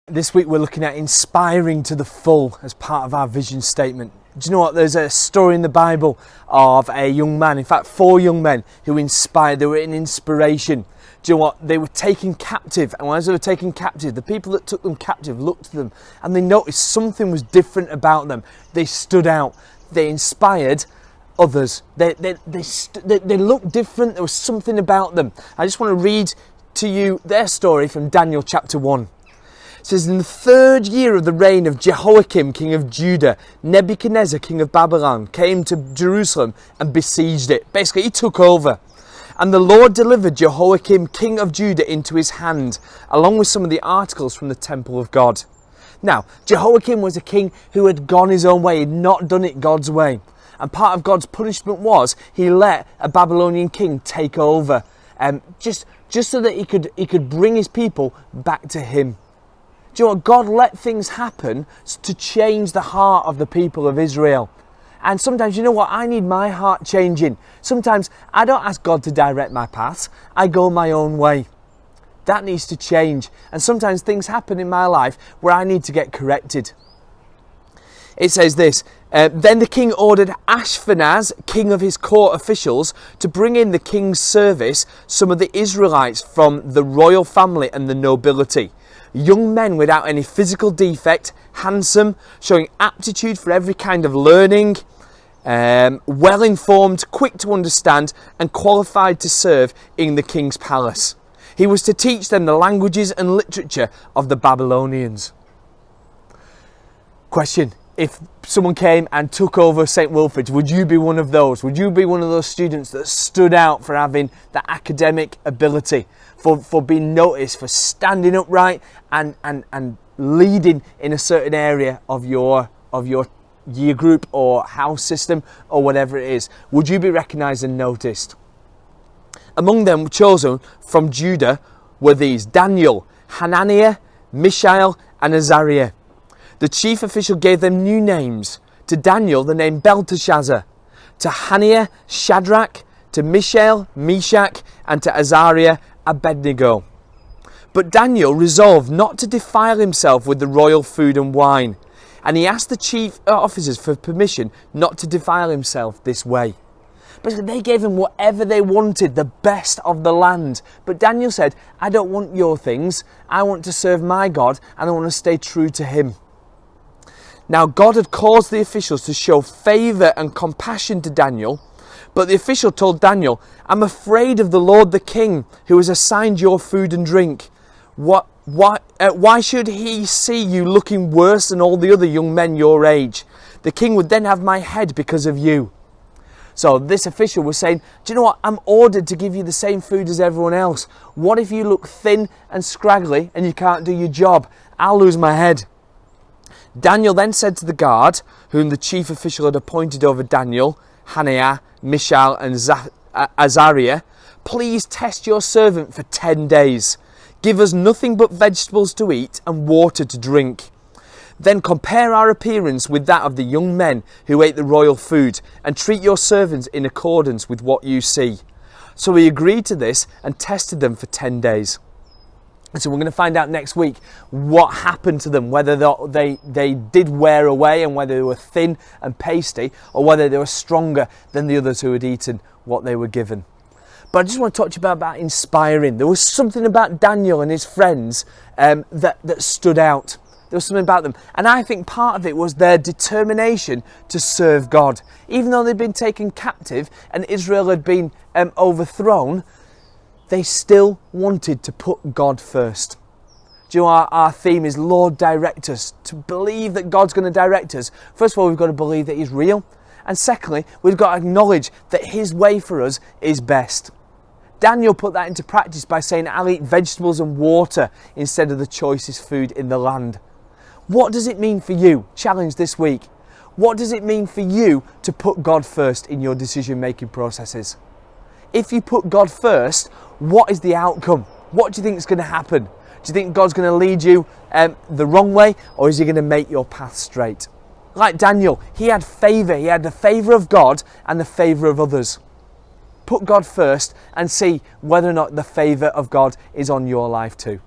This week we're looking at inspiring to the full as part of our vision statement. Do you know what? There's a story in the Bible of a young man, in fact 4 young men who inspired, they were an inspiration. Do you know what? They were taken captive, and as they were taken captive, the people that took them captive looked at them and they noticed something was different about them. They stood out, they inspired others. They looked different, there was something about them. I just want to read to you their story from Daniel chapter 1. It says, in the 3rd year of the reign of Jehoiakim, king of Judah, Nebuchadnezzar, king of Babylon, came to Jerusalem and besieged it. Basically, he took over. And the Lord delivered Jehoiakim, king of Judah, into his hand, along with some of the articles from the temple of God. Now, Jehoiakim was a king who had gone his own way, he had not done it God's way. And part of God's punishment was he let a Babylonian king take over, just so that he could bring his people back to him. Do you know what? God let things happen to change the heart of the people of Israel. And sometimes, you know what? I need my heart changing. Sometimes I don't ask God to direct my paths. I go my own way. That needs to change. And sometimes things happen in my life where I need to get corrected. It says this, then the king ordered Ashpenaz, king of his court officials, to bring in the king's service some of the Israelites from the royal family and the nobility. Young men without any physical defect, handsome, showing aptitude for every kind of learning, well-informed, quick to understand, and qualified to serve in the king's palace. He was to teach them the languages and literature of the Babylonians. Question. If someone came and took over St. Wilfrid's, would you be one of those? Would you be one of those students that stood out for having the academic ability, for being noticed, for standing upright and leading in a certain area of your year group or house system or whatever it is? Would you be recognised and noticed? Among them chosen from Judah were these: Daniel, Hananiah, Mishael and Azariah. The chief official gave them new names. To Daniel, the name Belteshazzar. To Hananiah, Shadrach. To Mishael, Meshach. And to Azariah, Abednego. But Daniel resolved not to defile himself with the royal food and wine. And he asked the chief officers for permission not to defile himself this way. Basically, they gave him whatever they wanted, the best of the land. But Daniel said, I don't want your things. I want to serve my God and I want to stay true to him. Now God had caused the officials to show favour and compassion to Daniel, but the official told Daniel, I'm afraid of the Lord the King, who has assigned your food and drink. Why should he see you looking worse than all the other young men your age? The king would then have my head because of you. So this official was saying, do you know what? I'm ordered to give you the same food as everyone else. What if you look thin and scraggly and you can't do your job? I'll lose my head. Daniel then said to the guard, whom the chief official had appointed over Daniel, Hananiah, Mishael and Azariah, please test your servant for 10 days. Give us nothing but vegetables to eat and water to drink. Then compare our appearance with that of the young men who ate the royal food, and treat your servants in accordance with what you see. So he agreed to this and tested them for 10 days. And so we're going to find out next week what happened to them, whether they did wear away and whether they were thin and pasty, or whether they were stronger than the others who had eaten what they were given. But I just want to talk to you about inspiring. There was something about Daniel and his friends that stood out. There was something about them. And I think part of it was their determination to serve God. Even though they'd been taken captive and Israel had been overthrown, they still wanted to put God first. Do you know, our theme is Lord, direct us. To believe that God's going to direct us, first of all, we've got to believe that he's real. And secondly, we've got to acknowledge that his way for us is best. Daniel put that into practice by saying, I'll eat vegetables and water instead of the choicest food in the land. What does it mean for you? Challenge this week. What does it mean for you to put God first in your decision-making processes? If you put God first, what is the outcome? What do you think is going to happen? Do you think God's going to lead you the wrong way, or is he going to make your path straight? Like Daniel, he had favour. He had the favour of God and the favour of others. Put God first and see whether or not the favour of God is on your life too.